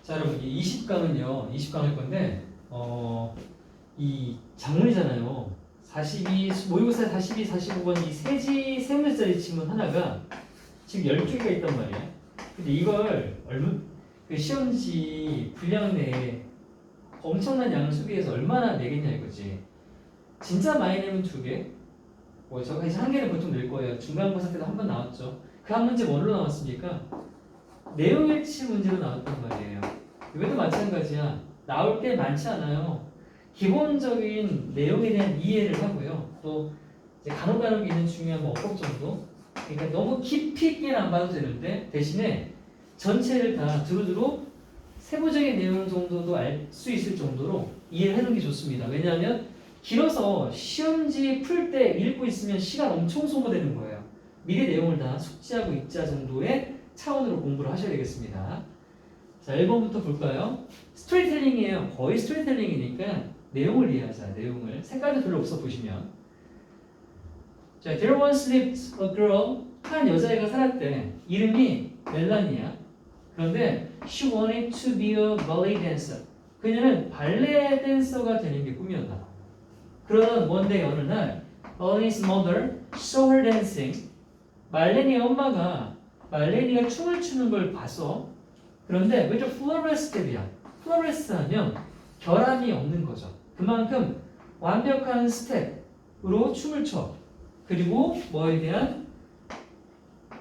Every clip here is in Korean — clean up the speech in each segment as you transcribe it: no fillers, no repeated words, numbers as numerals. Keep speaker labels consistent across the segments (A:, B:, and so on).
A: 자, 여러분, 이 20강은요, 20강 할 건데, 이 작문이잖아요. 42, 모의고사 42, 45번 이 세 문제짜리 지문 하나가 지금 12개가 있단 말이야. 근데 이걸 그 시험지 분량 내에 엄청난 양을 소비해서 얼마나 내겠냐 이거지. 진짜 많이 내면 2개, 뭐 저가 이제 1개는 보통 낼 거예요. 중간고사 때도 한 번 나왔죠. 그 한 문제 뭘로 나왔습니까? 내용일치 문제로 나왔단 말이에요. 이것도 마찬가지야. 나올 때 많지 않아요. 기본적인 내용에 대한 이해를 하고요. 또 이제 간혹 있는 중요한 뭐 어법 정도. 그러니까 너무 깊이 있게는 안 봐도 되는데 대신에 전체를 다 두루두루 세부적인 내용 정도도 알 수 있을 정도로 이해를 해놓는 게 좋습니다. 왜냐하면 길어서 시험지 풀 때 읽고 있으면 시간 엄청 소모되는 거예요. 미리 내용을 다 숙지하고 있자 정도의 차원으로 공부를 하셔야 되겠습니다. 자, 1번부터 볼까요? 스토리텔링이에요. 거의 스토리텔링이니까 내용을 이해하자. 내용을. 색깔도 별로 없어 보시면. 자, there once lived a girl. 한 여자애가 살았대. 이름이 멜라니야. 그런데 she wanted to be a ballet dancer. 그녀는 발레 댄서가 되는 게 꿈이었나 봐. 그러던 one day 어느 날 Marlene's mother saw her dancing. 말레니의 엄마가 말레니가 춤을 추는 걸 봤어. 그런데 with a flawless step이야. flawless 하면 결함이 없는 거죠. 그만큼 완벽한 스텝으로 춤을 춰. 그리고 뭐에 대한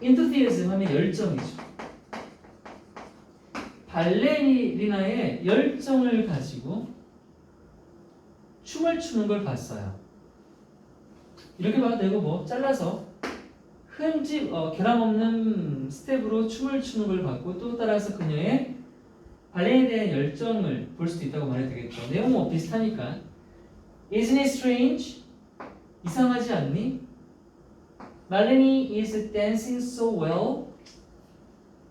A: enthusiasm 하면 열정이죠. 발레리나의 열정을 가지고 춤을 추는 걸 봤어요. 이렇게 봐도 되고 뭐 잘라서 결함 없는 스텝으로 춤을 추는 걸 봤고 또 따라서 그녀의 발레에 대한 열정을 볼 수도 있다고 말해도 되겠죠. 내용은 뭐 비슷하니까. Isn't it strange? 이상하지 않니? Marlene is dancing so well.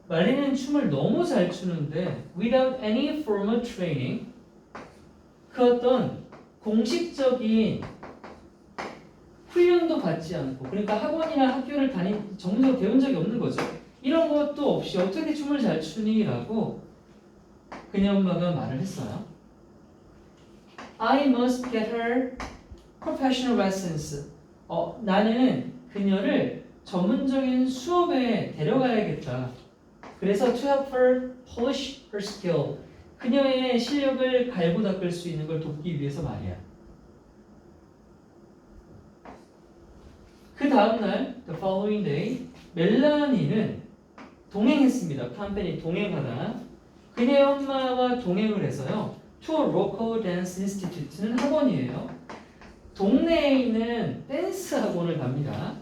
A: 말레니는 춤을 너무 잘 추는데 without any formal training. 그 어떤 공식적인 훈련도 받지 않고 그러니까 학원이나 학교를 전문적으로 배운 적이 없는 거죠. 이런 것도 없이 어떻게 춤을 잘 추니? 라고 그녀 엄마가 말을 했어요. I must get her professional lessons. 나는 그녀를 전문적인 수업에 데려가야겠다. 그래서 to help her polish her skill. 그녀의 실력을 갈고 닦을 수 있는 걸 돕기 위해서 말이야. 그 다음날, the following day, 멜라니는 동행했습니다. 컴퍼니 동행하다. 그녀의 엄마와 동행을 해서요. to a local dance institute는 학원이에요. 동네에 있는 댄스 학원을 갑니다.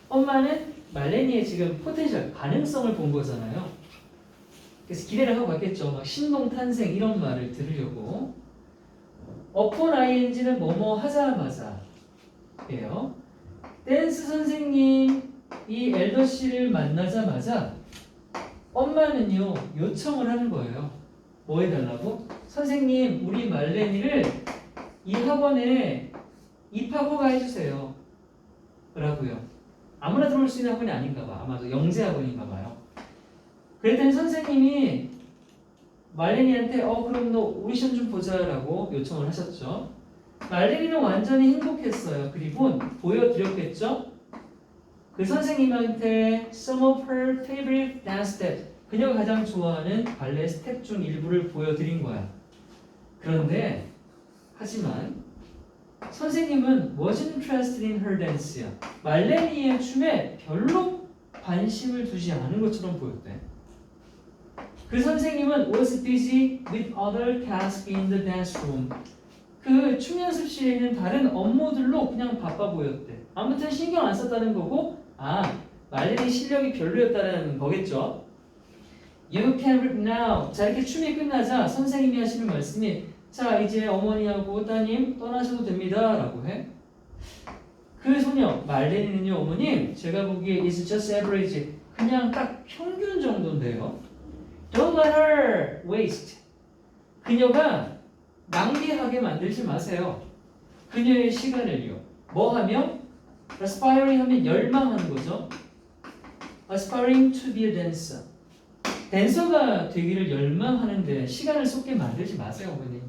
A: 엄마는 말레니의 지금 포텐셜, 가능성을 본 거잖아요. 그래서 기대를 하고 갔겠죠. 막 신동 탄생 이런 말을 들으려고. upon ing는 뭐뭐 하자마자 예요. 댄스 선생님 이 엘더 씨를 만나자마자 엄마는요 요청을 하는 거예요. 뭐 해달라고? 선생님 우리 말레니를 이 학원에 입학 허가해주세요 라고요. 아무나 들어올 수 있는 학원이 아닌가 봐. 아마도 영재 학원인가 봐요. 그랬더니 선생님이 말레니한테 그럼 너 오디션 좀 보자라고 요청을 하셨죠. 말레니는 완전히 행복했어요. 그리고 보여드렸겠죠. 그 선생님한테 some of her favorite dance steps, 그녀가 가장 좋아하는 발레 스텝 중 일부를 보여드린 거야. 그런데 하지만 선생님은 wasn't interested in her dance야. 말레니의 춤에 별로 관심을 두지 않은 것처럼 보였대. 그 선생님은 was busy with other tasks in the dance room. 그 춤 연습실에 있는 다른 업무들로 그냥 바빠 보였대. 아무튼 신경 안 썼다는 거고, 말레니 실력이 별로였다는 거겠죠. You can reap now. 자, 이렇게 춤이 끝나자 선생님이 하시는 말씀이 자, 이제 어머니하고 따님 떠나셔도 됩니다 라고 해. 그 소녀 말레니는요, 어머님 제가 보기에 is just average. 그냥 딱 평균 정도인데요. Don't let her waste. 그녀가 낭비하게 만들지 마세요. 그녀의 시간을요. 뭐 하며? aspiring 하면 열망하는 거죠. aspiring to be a dancer. 댄서가 되기를 열망하는데 시간을 쏟게 만들지 마세요, 어머니.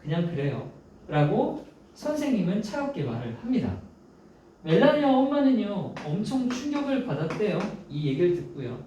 A: 그냥 그래요. 라고 선생님은 차갑게 말을 합니다. 멜라니아 엄마는요, 엄청 충격을 받았대요. 이 얘기를 듣고요.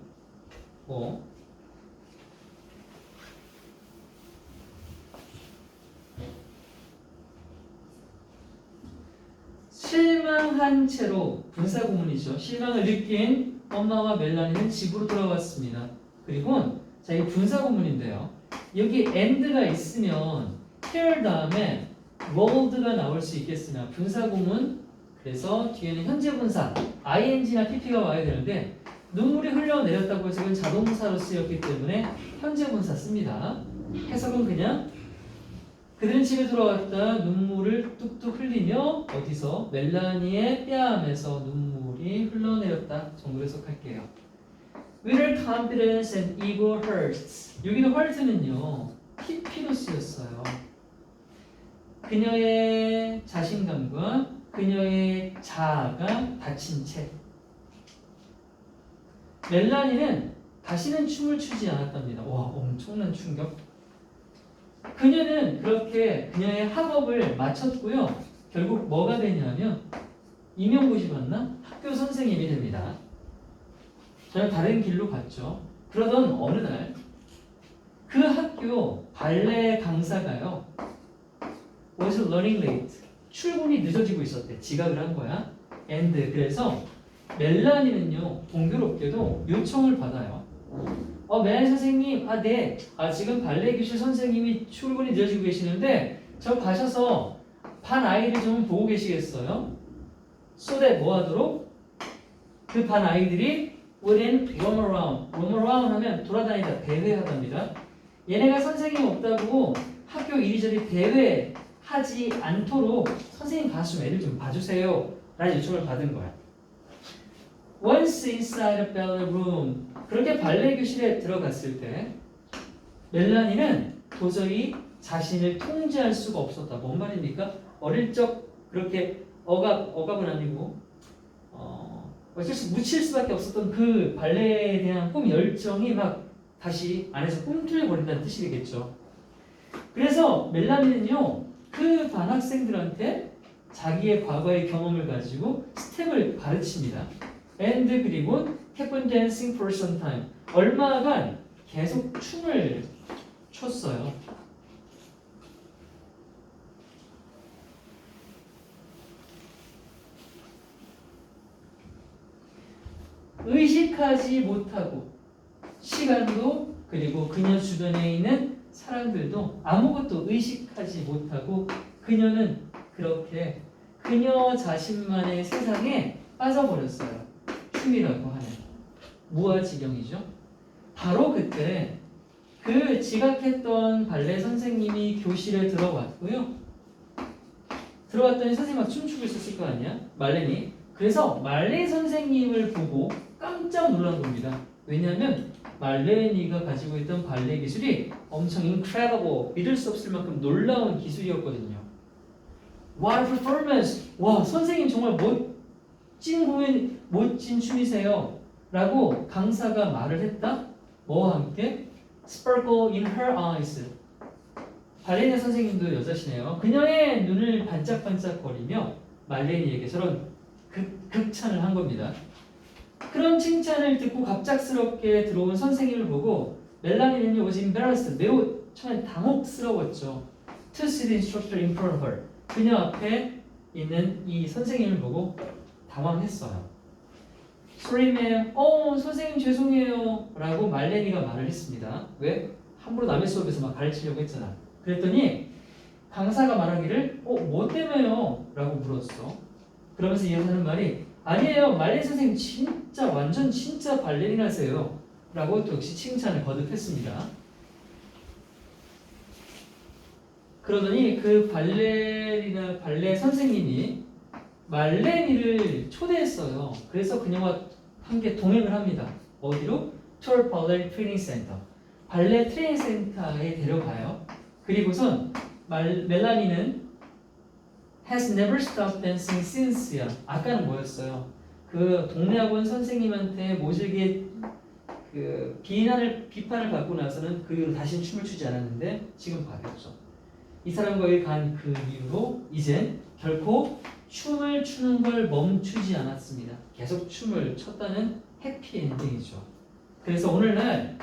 A: 실망한 채로 분사구문이죠. 실망을 느낀 엄마와 멜라니는 집으로 돌아왔습니다. 그리고 자, 이 분사구문인데요. 여기 and가 있으면 here 다음에 rolled가 나올 수 있겠으나 분사구문 그래서 뒤에는 현재 분사 ing나 pp가 와야 되는데 눈물이 흘러내렸다고 해서 이건 자동사로 쓰였기 때문에 현재 분사 씁니다. 해석은 그냥 그들은 집에 돌아왔다 눈물을 뚝뚝 흘리며 어디서 멜라니의 뺨에서 눈물이 흘러내렸다 정도로 해석할게요. With her confidence and ego hurts. 여기도 hurt는요 PP로 쓰였어요. 그녀의 자신감과 그녀의 자아가 다친 채 멜라니는 다시는 춤을 추지 않았답니다. 와, 엄청난 충격. 그녀는 그렇게 그녀의 학업을 마쳤고요. 결국 뭐가 되냐면 임용고시 받나? 학교 선생님이 됩니다. 전혀 다른 길로 갔죠. 그러던 어느 날 그 학교 발레 강사가요. was running late. 출근이 늦어지고 있었대. 지각을 한 거야. and 그래서 멜라니는요 공교롭게도 요청을 받아요. 멜라니 선생님, 네. 지금 발레 교실 선생님이 출근이 늦어지고 계시는데 저 가셔서 반 아이를 좀 보고 계시겠어요? so that 뭐 하도록? 그 반 아이들이 wouldn't roam around. roam around 하면 돌아다니다 대회하답니다. 얘네가 선생님 없다고 학교 이리저리 대회하지 않도록 선생님 가서 좀 애들 좀 봐주세요. 라는 요청을 받은 거야. Once inside a ballet room. 그렇게 발레 교실에 들어갔을 때 멜라니는 도저히 자신을 통제할 수가 없었다. 뭔 말입니까? 어릴 적 그렇게 억압은 아니고 어쩔 수 묻힐 수밖에 없었던 그 발레에 대한 꿈 열정이 막 다시 안에서 꿈틀거린다는 뜻이겠죠. 그래서 멜라니는요 그 반 학생들한테 자기의 과거의 경험을 가지고 스텝을 가르칩니다. and 그리고 kept on dancing for some time. 얼마간 계속 춤을 췄어요. 의식하지 못하고 시간도 그리고 그녀 주변에 있는 사람들도 아무것도 의식하지 못하고 그녀는 그렇게 그녀 자신만의 세상에 빠져버렸어요. 춤이라고 하는 무아지경이죠. 바로 그때 그 지각했던 발레 선생님이 교실에 들어왔고요. 들어왔더니 선생님 막 춤추고 있었을 거 아니야? 말레니. 그래서 말레 선생님을 보고 깜짝 놀란 겁니다. 왜냐하면 말레니가 가지고 있던 발레 기술이 엄청 incredible, 믿을 수 없을 만큼 놀라운 기술이었거든요. What a performance! 와, 선생님 정말 멋진 공연, 멋진 춤이세요. 라고 강사가 말을 했다. 뭐와 함께? Sparkle in her eyes. 발레리나 선생님도 여자시네요. 그녀의 눈을 반짝반짝거리며 말레니에게 저런 극찬을 한 겁니다. 그런 칭찬을 듣고 갑작스럽게 들어온 선생님을 보고 멜라니는 was embarrassed. 매우 처음에 당혹스러웠죠. To see the instructor in front of her. 그녀 앞에 있는 이 선생님을 보고 당황했어요. Sorry ma'am. 선생님 죄송해요. 라고 말레니가 말을 했습니다. 왜? 함부로 남의 수업에서 막 가르치려고 했잖아. 그랬더니 강사가 말하기를 뭐 때문에요? 라고 물었어. 그러면서 이 여자는 말이 아니에요. 말레니 선생님 진짜 완전 진짜 발레리나세요. 라고 또 역시 칭찬을 거듭했습니다. 그러더니 그 발레 선생님이 말레니를 초대했어요. 그래서 그녀와 함께 동행을 합니다. 어디로? Tour Ballet Training Center. 발레 트레이닝 센터에 데려가요. 그리고선 멜라니는 has never stopped dancing since야. 아까는 뭐였어요? 그 동네 학원 선생님한테 모질게 그 비판을 받고 나서는 그 이후로 다시는 춤을 추지 않았는데 지금 바뀌었죠. 이 사람과의 간 그 이후로 이젠 결코 춤을 추는 걸 멈추지 않았습니다. 계속 춤을 췄다는 해피엔딩이죠. 그래서 오늘날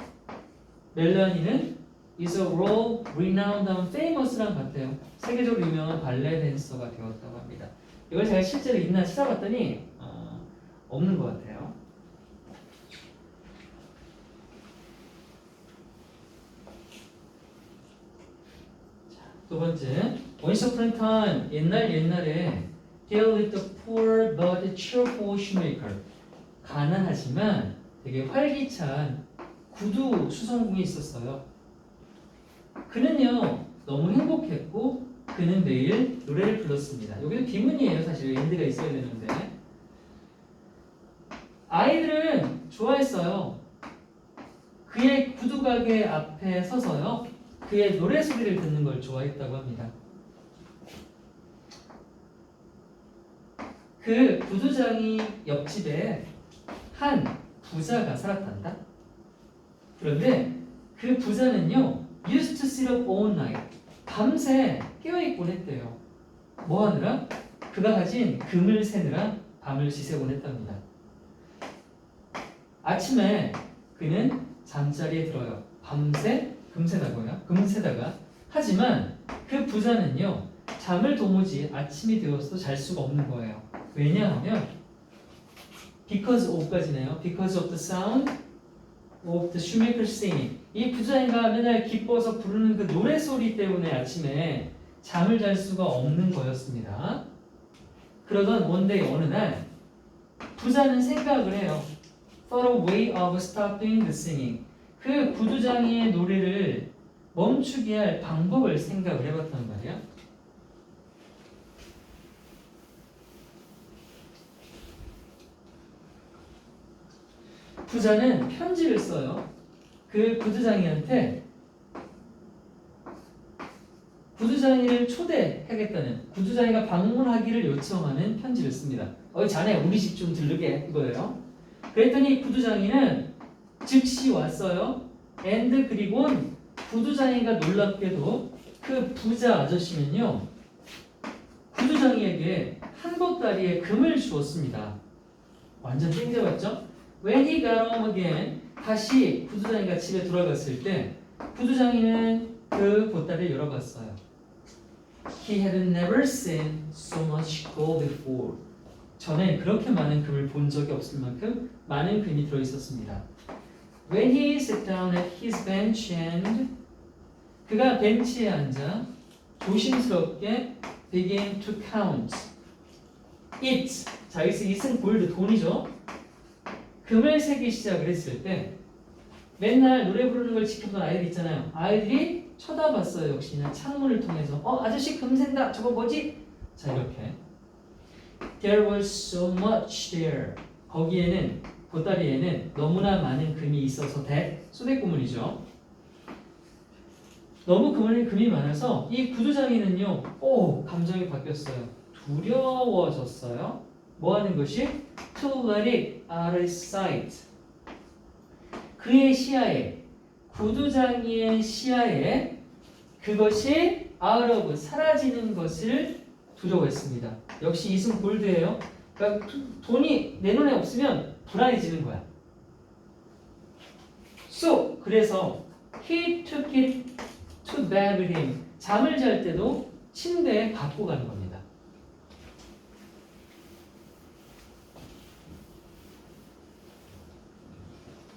A: 멜라니는 is a world renowned and famous랑 같아요. 세계적으로 유명한 발레 댄서가 되었다고 합니다. 이걸 제가 실제로 있나 찾아봤더니 없는 것 같아요. 자, 두 번째, Once upon a time, 옛날에 there lived a poor but cheerful shoemaker. 가난하지만 되게 활기찬 구두 수선공이 있었어요. 그는요 너무 행복했고 그는 매일 노래를 불렀습니다. 여기도 비문이에요. 사실 엔드가 있어야 되는데 아이들은 좋아했어요. 그의 구두 가게 앞에 서서요 그의 노래 소리를 듣는 걸 좋아했다고 합니다. 그 구두장이 옆집에 한 부자가 살았단다. 그런데 그 부자는요 used to sit up all night. 밤새 깨어있곤 했대요. 뭐 하느라? 그가 가진 금을 세느라 밤을 지새곤 했답니다. 아침에 그는 잠자리에 들어요. 밤새 금세다가 하지만 그 부자는요 잠을 도무지 아침이 되어서도 잘 수가 없는 거예요. 왜냐하면 because of까지네요. Because of the sound of the shoemaker singing. 이 부자인가 맨날 기뻐서 부르는 그 노래 소리 때문에 아침에 잠을 잘 수가 없는 거였습니다. 그러던 원데이 어느 날 부자는 생각을 해요. Thought a way of stopping the singing. 그 구두장이의 노래를 멈추게 할 방법을 생각을 해봤단 말이야. 부자는 편지를 써요. 그 구두장이한테 구두장이를 초대하겠다는 구두장이가 방문하기를 요청하는 편지를 씁니다. 자네 우리 집 좀 들르게 이거예요. 그랬더니 구두장이는 즉시 왔어요. and 그리고 구두장이가 놀랍게도 그 부자 아저씨는요 구두장이에게 한 보따리의 금을 주었습니다. 완전 땡겨봤죠? When he got home again, 다시 구두장이가 집에 돌아갔을 때 구두장이는 그 보따리를 열어봤어요. He had never seen so much gold before. 전에 그렇게 많은 금을 본 적이 없을 만큼 많은 금이 들어있었습니다. When he sat down at his bench and 그가 벤치에 앉아 조심스럽게 began to count it. 자, 여기서 it은 골드 돈이죠. 금을 세기 시작을 했을 때 맨날 노래 부르는 걸 지켜보던 아이들 있잖아요. 아이들이 쳐다봤어요. 역시나 창문을 통해서 아저씨 금 샌다. 저거 뭐지? 자, 이렇게 There was so much there. 거기에는 보따리에는 너무나 많은 금이 있어서 소대구문이죠. 너무 금이 많아서 이 구두장이는요 감정이 바뀌었어요. 두려워졌어요. 뭐 하는 것이? To let it out of sight. 그의 시야에 구두장이의 시야에 그것이 out of 사라지는 것을 두려워했습니다. 역시 이승 골드예요. 그러니까 돈이 내 눈에 없으면 불안해지는 거야. So 그래서 he took it to bed with him. 잠을 잘 때도 침대에 갖고 가는 겁니다.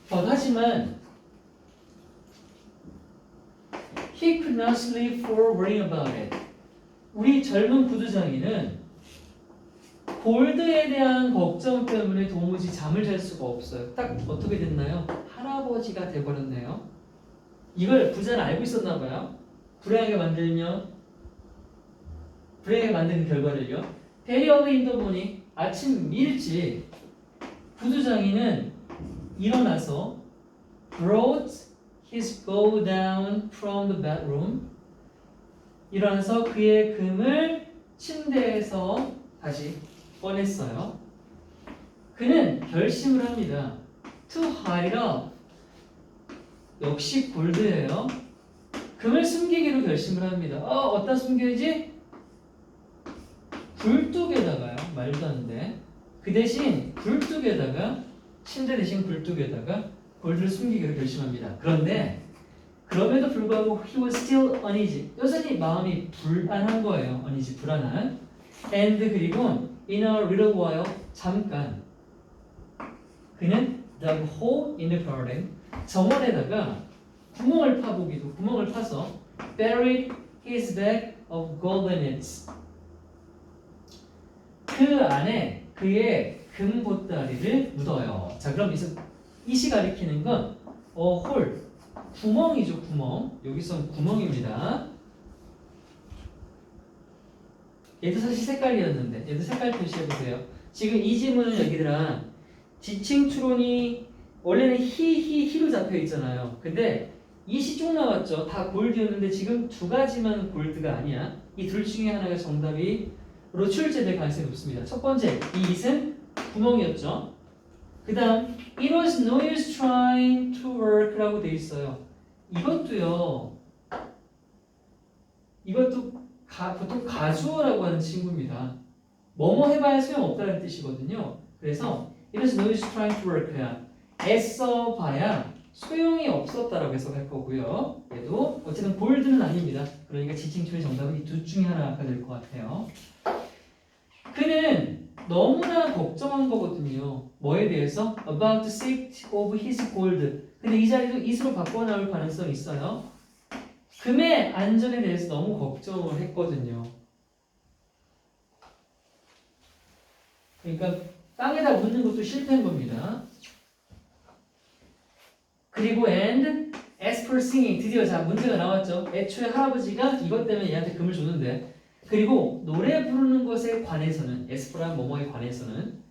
A: 하지만 he could not sleep for worrying about it. 우리 젊은 구두장이는 골드에 대한 걱정 때문에 도무지 잠을 잘 수가 없어요. 딱 어떻게 됐나요? 할아버지가 돼버렸네요. 이걸 부자는 알고 있었나 봐요. 불행하게 만드는 결과를요. Very early in the morning, 아침 일찍 구두장이는 일어나서 brought his bow down from the bedroom. 일어나서 그의 금을 침대에서 다시 꺼냈어요. 그는 결심을 합니다. To hide it up. 역시 골드예요. 금을 숨기기로 결심을 합니다. 어디다 숨겨야지? 굴뚝에다가요. 말도 안 돼. 그 대신 굴뚝에다가 침대 대신 굴뚝에다가 골드를 숨기기로 결심합니다. 그런데 그럼에도 불구하고 he was still uneasy. 여전히 마음이 불안한 거예요. uneasy, 불안한. And 그리고 in a little while, 잠깐 그는 dug a hole in the garden. 정원에다가 구멍을 파서 buried his bag of goldnuts. 그 안에 그의 금 보따리를 묻어요. 자, 그럼 이시 가리키는 건 홀, 구멍이죠, 구멍. 여기선 구멍입니다. 얘도 사실 색깔이었는데 얘도 색깔 표시해보세요. 지금 이 지문은 여기들아 지칭 추론이 원래는 히로 잡혀 있잖아요. 근데 이시 쭉 나왔죠. 다 골드였는데 지금 두 가지만 골드가 아니야. 이 둘 중에 하나가 정답으로 출제될 가능성이 높습니다. 첫 번째, 이 it은 구멍이었죠. 그 다음 it was no use trying to work라고 돼 있어요. 이것도 보통 가주어라고 하는 친구입니다. 뭐뭐 해봐야 소용없다는 뜻이거든요. 그래서 it was no use trying to work야 애써봐야 소용이 없었다라고 해석할 거고요. 얘도 어쨌든 골드는 아닙니다. 그러니까 지칭초의 정답은 이 둘 중에 하나가 될 것 같아요. 그는 너무나 걱정한 거거든요. 뭐에 대해서? About the safety of his gold. 근데 이 자리도 it으로 바꿔 나올 가능성이 있어요. 금의 안전에 대해서 너무 걱정을 했거든요. 그러니까 땅에다 묻는 것도 실패한 겁니다. 그리고 and as per singing, 드디어 자 문제가 나왔죠. 애초에 할아버지가 이것 때문에 얘한테 금을 줬는데, 그리고 노래 부르는 것에 관해서는 as per한 뭐뭐에 관해서는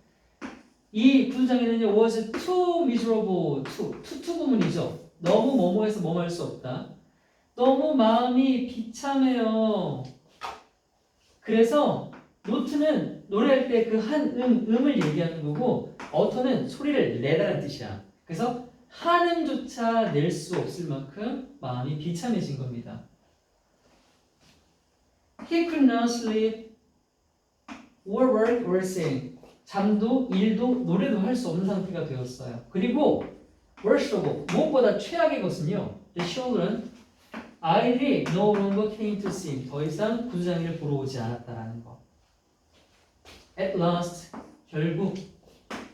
A: 이 구두장에는요 was too miserable to 구문이죠. 너무 뭐뭐해서 뭐뭐 할 수 없다. 너무 마음이 비참해요. 그래서 노트는 노래할 때 그 한 음을 얘기하는 거고 어터는 소리를 내라는 뜻이야. 그래서 한음조차 낼 수 없을 만큼 마음이 비참해진 겁니다. He could not sleep or work or sing. 잠도 일도 노래도 할 수 없는 상태가 되었어요. 그리고 worst of all, 무엇보다 최악의 것은요. The children, 아이들이 no longer came to sing. 더 이상 구두장이를 보러 오지 않았다라는 거. At last, 결국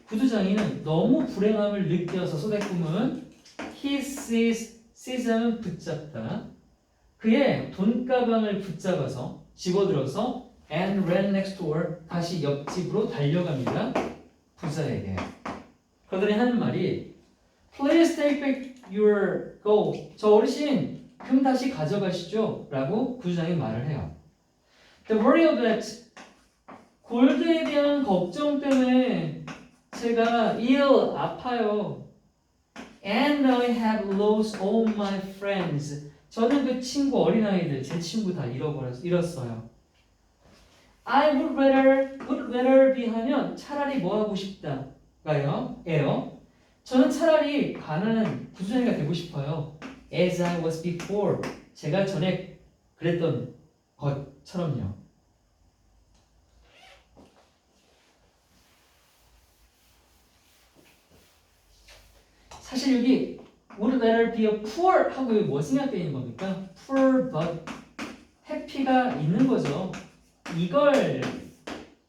A: 구두장이는 너무 불행함을 느껴서 소대꿈은 his season은 붙잡다. 그의 돈가방을 붙잡아서 집어들어서 and ran next door 다시 옆집으로 달려갑니다. 부자에게. 그들이 하는 말이 Please take back your gold. 저 어르신 금 다시 가져가시죠. 라고 구주장이 말을 해요. The worry of that. 골드에 대한 걱정 때문에 제가 아파요. And I have lost all my friends. 저는 그 친구 어린아이들, 제 친구 다 잃었어요. I would rather be 하면 차라리 뭐 하고 싶다가요? 에요. 저는 차라리 가난한 구두장이가 되고 싶어요. As I was before. 제가 전에 그랬던 것처럼요. 사실 여기 would rather be a poor 하고 뭐 생각되어 있는 겁니까? Poor but happy가 있는 거죠. 이걸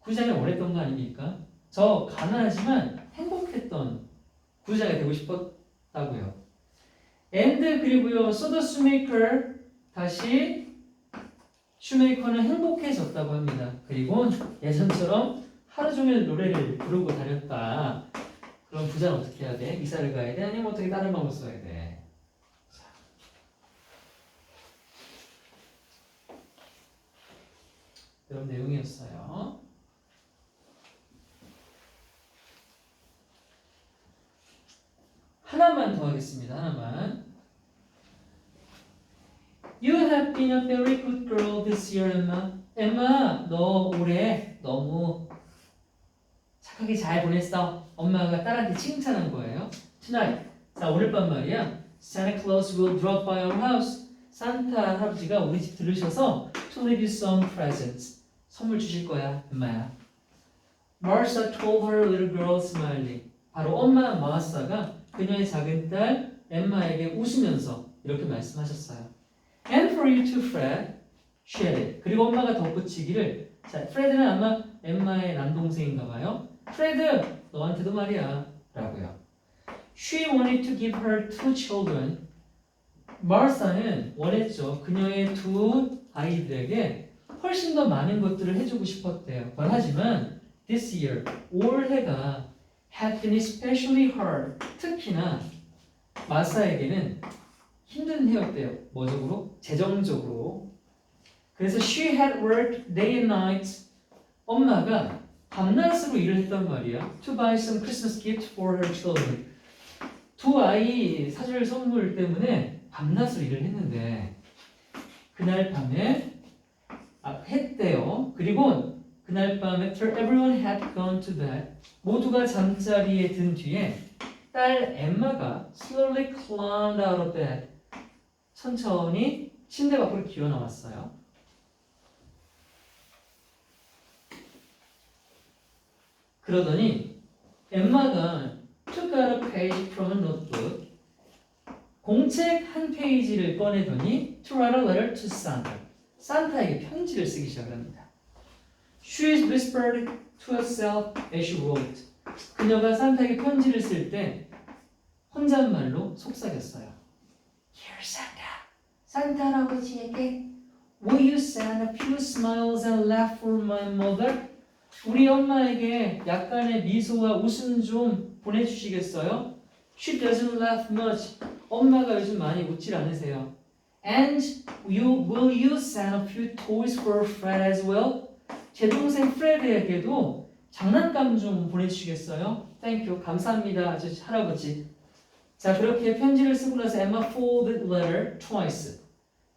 A: 구장이 원했던 거 아닙니까? 저 가난하지만 행복했던 구장이 되고 싶었다고요. And 그리고요, so the shoemaker 다시 shoemaker는 행복해졌다고 합니다. 그리고 예전처럼 하루 종일 노래를 부르고 다녔다. 그럼 부자는 어떻게 해야 돼? 이사를 가야 돼? 아니면 어떻게 다른 방법을 써야 돼? 그런 내용이었어요. 하나만 더 하겠습니다. 하나만. You have been a very good girl this year, Emma. Emma, 너 올해 너무 착하게 잘 보냈어. 엄마가 딸한테 칭찬한 거예요. Tonight. 자, 오늘 밤 말이야. Santa Claus will drop by our house. 산타 할아버지가 우리 집 들으셔서 to leave you some presents. 선물 주실 거야, 엄마야. Martha told her little girl smiling. 바로 엄마 마르사가 그녀의 작은 딸 엠마에게 웃으면서 이렇게 말씀하셨어요. And for you to Fred, she added. 그리고 엄마가 덧붙이기를 자, 프레드는 아마 엠마의 남동생인가 봐요. 프레드, 너한테도 말이야. 라고요. She wanted to give her two children. 마르사는 원했죠. 그녀의 두 아이들에게 훨씬 더 많은 것들을 해주고 싶었대요. 하지만 this year, 올해가 had been especially hard. 특히나 마사에게는 힘든 해였대요. 뭐적으로? 재정적으로. 그래서 she had worked day and night. 엄마가 밤낮으로 일을 했단 말이야. To buy some Christmas gift for her children. 두 아이 사줄 선물 때문에 밤낮으로 일을 했는데 그날 밤에 했대요. 그리고 그날 밤 after everyone had gone to bed 모두가 잠자리에 든 뒤에 딸 엠마가 slowly climbed out of bed 천천히 침대 밖으로 기어 나왔어요. 그러더니 엠마가 took out a page from a notebook 공책 한 페이지를 꺼내더니 to write a letter to Santa 산타에게 편지를 쓰기 시작합니다. She whispered to herself as she wrote 그녀가 산타에게 편지를 쓸 때 혼잣말로 속삭였어요. Dear Santa 산타 할아버지에게 Will you send a few smiles and laugh for my mother? 우리 엄마에게 약간의 미소와 웃음 좀 보내주시겠어요? She doesn't laugh much. 엄마가 요즘 많이 웃질 않으세요. And will you send a few toys for Fred as well? 제 동생 프레드에게도 장난감 좀 보내주시겠어요? Thank you. 감사합니다. 아저씨 할아버지. 자 그렇게 편지를 쓰고 나서 Emma folded letter twice.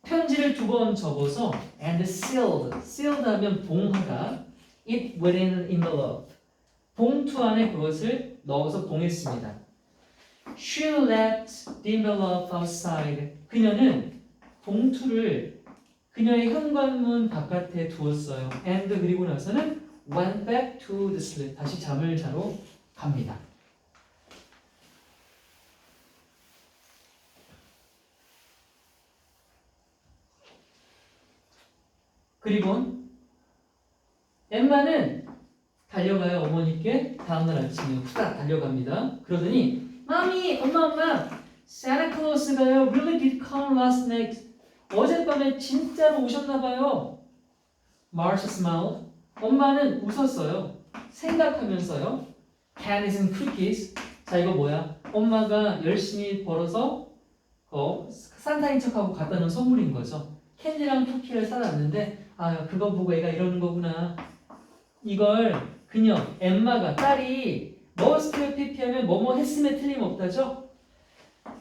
A: 편지를 두 번 접어서 and sealed. sealed 하면 봉하다. It within an envelope. 봉투 안에 그것을 넣어서 봉했습니다. She left the envelope outside. 그녀는 봉투를 그녀의 현관문 바깥에 두었어요. And 그리고 나서는 went back to the sleep. 다시 잠을 자러 갑니다. 그리고 엠마는 달려가요. 어머니께 다음날 아침에 후딱 달려갑니다. 그러더니 마미, 엄마 Santa Claus가요 really did come last night. 어젯밤에 진짜로 오셨나봐요. Martha smiled. 엄마는 웃었어요. 생각하면서요. Candies and cookies. 자 이거 뭐야? 엄마가 열심히 벌어서 산타인 척하고 갖다 놓은 선물인 거죠. 캔디랑 쿠키를 사놨는데 아 그거 보고 애가 이러는 거구나. 이걸 그녀 엠마가 딸이 머스트 피피하면 뭐뭐 했음에 틀림없다죠.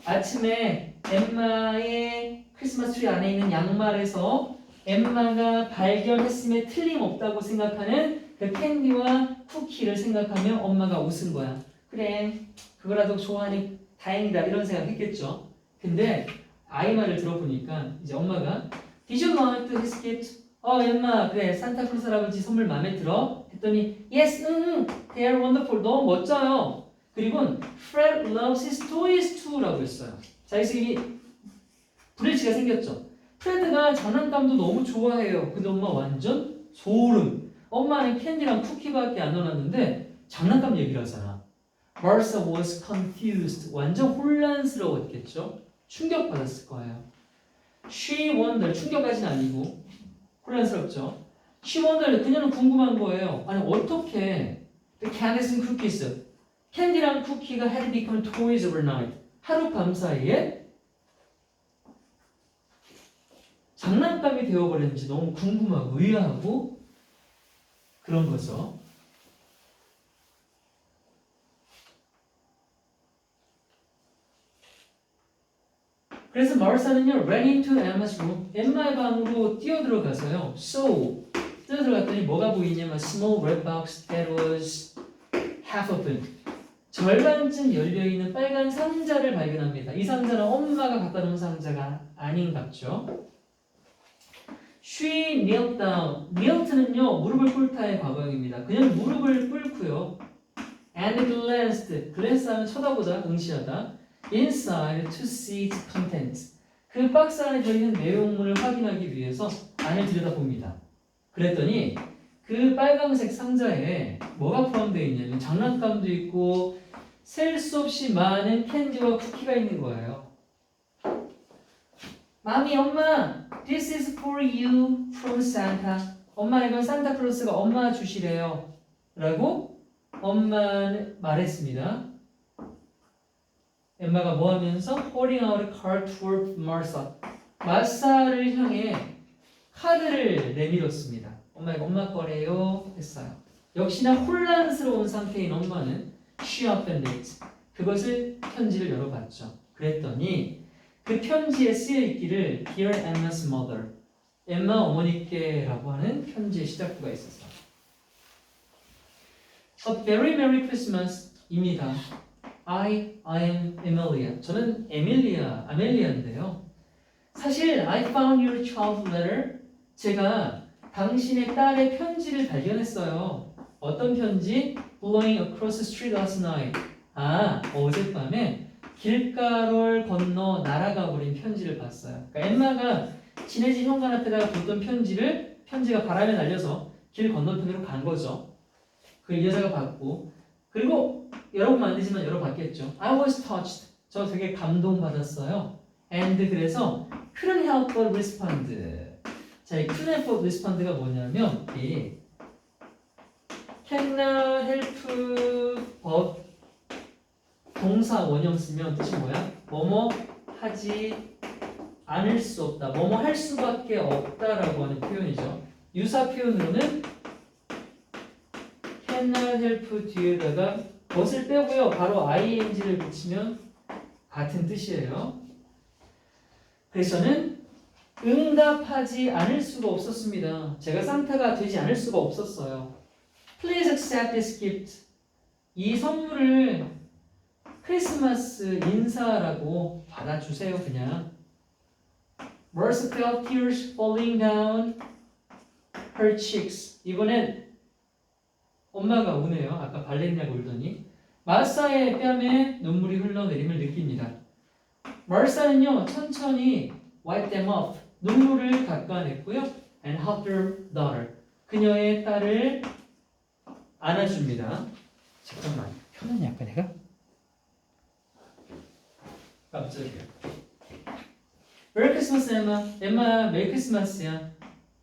A: 아침에 엠마의 크리스마스 트리 안에 있는 양말에서 엠마가 발견했음에 틀림없다고 생각하는 그 캔디와 쿠키를 생각하며 엄마가 웃은 거야. 그래 그거라도 좋아하니 다행이다 이런 생각했겠죠. 근데 아이 말을 들어보니까 이제 엄마가 Did you like his gift? 엠마 그래 산타클로스 할아버지 선물 마음에 들어? 했더니 Yes, they are wonderful. 너무 멋져요. 그리고 Fred loves his toys too 라고 했어요. 자 여기서 이 브릿지가 생겼죠. 프레드가 장난감도 너무 좋아해요. 근데 엄마 완전 소름. 엄마는 캔디랑 쿠키밖에 안 넣어놨는데 장난감 얘기를 하잖아. Martha was confused. 완전 혼란스러웠겠죠. 충격받았을 거예요. She wondered. 충격까지는 아니고 혼란스럽죠. She wondered. 그녀는 궁금한 거예요. 아니 어떻게 the candies and cookies 캔디랑 쿠키가 had become toys overnight. 하룻밤 사이에 장난감이 되어버렸는지 너무 궁금하고 의아하고 그런 거죠. 그래서 마르사는요 ran into Emma's room. 엠마의 방으로 뛰어들어가서요. So 뛰어들어갔더니 뭐가 보이냐면 small red box that was half open. 절반쯤 열려있는 빨간 상자를 발견합니다. 이 상자는 엄마가 갖다 놓은 상자가 아닌갑죠. She knelt down. knelt는요, 무릎을 꿇다의 과거형입니다. 그냥 무릎을 꿇고요. And glanced. glance 하면 쳐다보다, 응시하다. inside to see its contents. 그 박스 안에 들어있는 내용물을 확인하기 위해서 안을 들여다봅니다. 그랬더니 그 빨강색 상자에 뭐가 포함되어 있냐면 장난감도 있고 셀 수 없이 많은 캔디와 쿠키가 있는 거예요. 마미, 엄마, this is for you from Santa. 엄마, 이건 산타클로스가 엄마 주시래요. 라고 엄마는 말했습니다. 엠마가 뭐 하면서? holding out a card toward Martha. 마사를 향해 카드를 내밀었습니다. 엄마, 이거 엄마 거래요. 했어요. 역시나 혼란스러운 상태인 엄마는 she opened it. 그것을 편지를 열어봤죠. 그랬더니 그 편지에 쓰여있기를 Dear Emma's mother. 엠마 어머니께라고 하는 편지의 시작부가 있었어요. A very merry Christmas입니다. I am Emilia. 저는 아멜리아인데요. 사실 I found your child letter. 제가 당신의 딸의 편지를 발견했어요. 어떤 편지? Blowing across the street last night. 어젯밤에 길가를 건너 날아가 버린 편지를 봤어요. 그러니까 엠마가 지네 집 현관 앞에다가 뒀던 편지가 바람에 날려서 길 건너편으로 간 거죠. 그 여자가 봤고, 그리고 열어보면 안 되지만 열어봤겠죠. I was touched. 저 되게 감동받았어요. And 그래서 couldn't help but respond. 자, 이 couldn't help but respond가 뭐냐면 이 cannot help but 동사 원형 쓰면 뜻이 뭐야? 뭐뭐 하지 않을 수 없다. 뭐뭐 할 수밖에 없다라고 하는 표현이죠. 유사 표현으로는 cannot help 뒤에다가 것을 빼고요. 바로 ing를 붙이면 같은 뜻이에요. 그래서 저는 응답하지 않을 수가 없었습니다. 제가 산타가 되지 않을 수가 없었어요. Please accept this gift. 이 선물을 크리스마스 인사라고 받아주세요. 그냥. Martha felt tears falling down her cheeks. 이번엔 엄마가 우네요. 아까 발렌이라고 울더니 마사의 뺨에 눈물이 흘러내림을 느낍니다. 마사는요 천천히 wipe them off. 눈물을 닦아냈고요. And hugged her daughter. 그녀의 딸을 안아줍니다. 잠깐만. 켜놨냐 아까 내가? 깜짝이야. 메리 크리스마스 엠마. 엠마 메리 크리스마스야.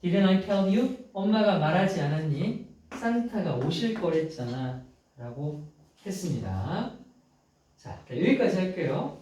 A: Didn't I tell you? 엄마가 말하지 않았니? 산타가 오실 거랬잖아 라고 했습니다. 자, 여기까지 할게요.